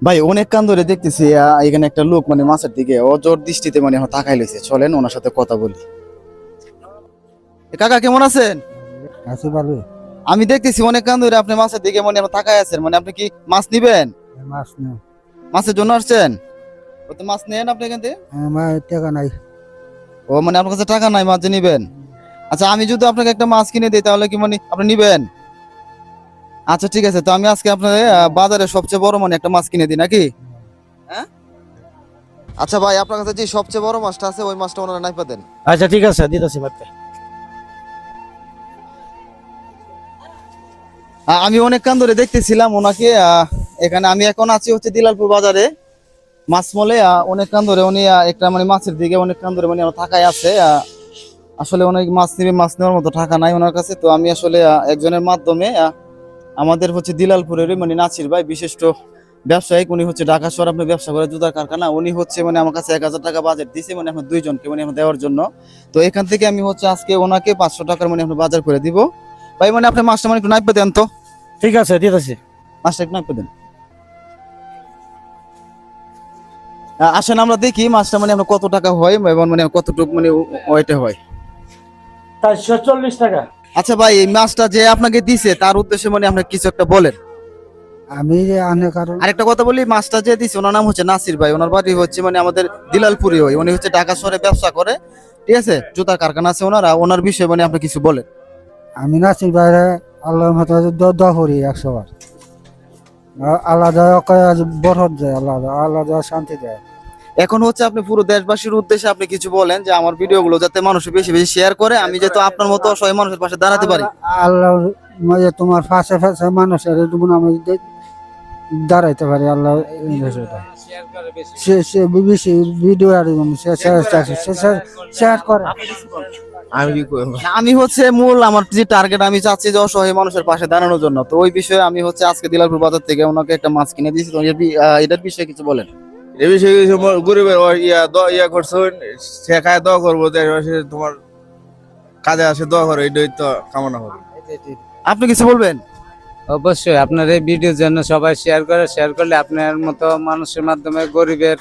ভাই অনেক কান ধরে দেখতেছি এখানে একটা লোক মানে মাছের দিকে অজর দৃষ্টিতে মানে আমার তাকাই লইছে, চলেন ওনার সাথে কথা বলি। কাকা কেমন আছেন? আছি ভালো। আমি দেখতেছি অনেক কান ধরে আপনি মাছের দিকে মানে আমার তাকাই আছেন, মানে আপনি কি মাছ নিবেন? মাছ নেই, মাছের জন্য আসছেন? ও তো মাছ নেন আপনি এখান থেকে? আমার টাকা নাই। ও মানে আপনার কাছে টাকা নাই মাছ যে নিবেন? আচ্ছা আমি যদি আপনাকে একটা মাছ কিনে দিই তাহলে কি মানে আপনি নিবেন? আচ্ছা ঠিক আছে, তো আমি আজকে আপনার বাজারে সবচেয়ে বড় মানে একটা মাছ কিনে দিই নাকি? হ্যাঁ আচ্ছা ভাই, আপনার কাছে যে সবচেয়ে বড় মাছটা আছে ওই মাছটা ওনারা নাইপা দেন। আচ্ছা ঠিক আছে, দিতেছি বাচ্চা। আমি অনেক কান ধরে দেখতেছিলাম ওনাকে, এখানে আমি এখন আছি হচ্ছে দিলালপুর বাজারে মাছ মলে। অনেক কান ধরে উনি একটা মানে মাছের দিকে অনেক কান ধরে মানে আমার টাকায় আছে। আসলে অনেক মাছ নিবে, মাছ নেওয়ার মতো টাকা নাই ওনার কাছে। তো আমি আসলে একজনের মাধ্যমে আমাদের হচ্ছে দিলালপুরের মানে নাছির ভাই বিশিষ্ট ব্যবসায়িক, উনি হচ্ছে ঢাকা শহর আপনি ব্যবসা করে জুতার কারখানা, উনি হচ্ছে মানে আমার কাছে 1000 টাকা বাজেট দিছে মানে আপনার দুইজনকে মানে এখন দেওয়ার জন্য। তো এখান থেকে আমি হচ্ছে আজকে ওনাকে 500 টাকার মানে আপনার বাজার করে দিব। ভাই মানে আপনি মাছটা মানে একটু নাইপে দেন তো, ঠিক আছে, দিতেছি। মাছটা একটু নাইপে দেন। আসেন আমরা দেখি মাছটা মানে আপনার কত টাকা হয় এবং মানে কতটুকু মানে ওইটা হয়। 440 টাকা। আচ্ছা ভাই, এই মাছটা যে আপনাকে দিছে তার উদ্দেশ্যে মানে আপনি কিছু একটা বলেন। আমি যে আনে কারণ আরেকটা কথা বলি, মাছটা যে দিছে ওনার নাম হচ্ছে নাসির ভাই, ওনার বাড়ি হচ্ছে মানে আমাদের দিলালপুরে, হয় উনি হচ্ছে ঢাকা শহরে ব্যবসা করে, ঠিক আছে, জুতার কারখানা আছে ওনারা, ওনার বিষয়ে মানে আপনি কিছু বলেন। আমি নাচি বাইরে আল্লাহর মতো দোয়া করি 100 বার। আল্লাহ বরহত যায়, আল্লাহ শান্তি দেয়। এখন হচ্ছে আপনি পুরো দেশবাসীর উদ্দেশ্যে আপনি কিছু বলেন যে আমার ভিডিওগুলো যাতে মানুষ বেশি বেশি শেয়ার করে, আমি যাতে আপনার মতো অসহায় মানুষের পাশে দাঁড়াতে পারি। আল্লাহ মাঝে তোমার পাশে পাশে মানুষের তুমি আমি দাঁড়াইতে পারি। আল্লাহ সে বেশি ভিডিও আর শেয়ার করে। আমি কি করব? আমি হচ্ছে মূল আমার যে টার্গেট, আমি চাচ্ছি যে অসহায় মানুষের পাশে দাঁড়ানোর জন্য। তো ওই বিষয়ে আমি হচ্ছে আজকে দিলালপুর বাজার থেকে ওনাকে একটা মাছ কিনে দিয়েছি। তো এটার বিষয়ে কিছু বলেন। এ বিষয়ে কিছু গরিবের ইয়া করছেন, সে খায় দোয়া করবো যে তোমার কাজে আসে, দোয়া করো, এটাই তো কামনা হবে। আপনি কিছু বলবেন? অবশ্যই আপনার এই ভিডিওর জন্য সবাই শেয়ার করলে আপনার মতো মানুষের মাধ্যমে গরিবের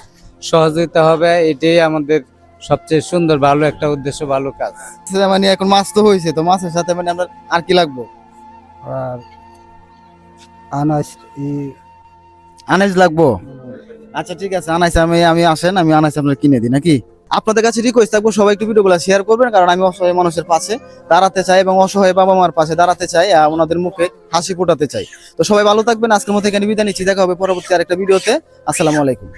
সহযোগিতা হবে, এটাই আমাদের সবচেয়ে সুন্দর ভালো একটা উদ্দেশ্য, ভালো কাজ। মানে এখন মাছ তো হয়েছে, তো মাছের সাথে মানে আমরা আর কি লাগবো? আর আনাজ আনাজ লাগবো? আচ্ছা ঠিক আছে, আনাজ আমি আসেন, আমি আনাজ আপনার কিনে দিই নাকি? আপনাদের কাছে রিকোয়েস্ট থাকবো সবাই একটু ভিডিওগুলো শেয়ার করবেন, কারণ আমি অসহায় মানুষের পাশে দাঁড়াতে চাই এবং অসহায় বাবা মার পাশে দাঁড়াতে চাই, ওনাদের মুখে হাসি ফোটাতে চাই। তো সবাই ভালো থাকবেন, আজকের মতো এখানে বিদায় নিচ্ছি, দেখা হবে পরবর্তী আরেকটা ভিডিওতে। আসসালামু আলাইকুম।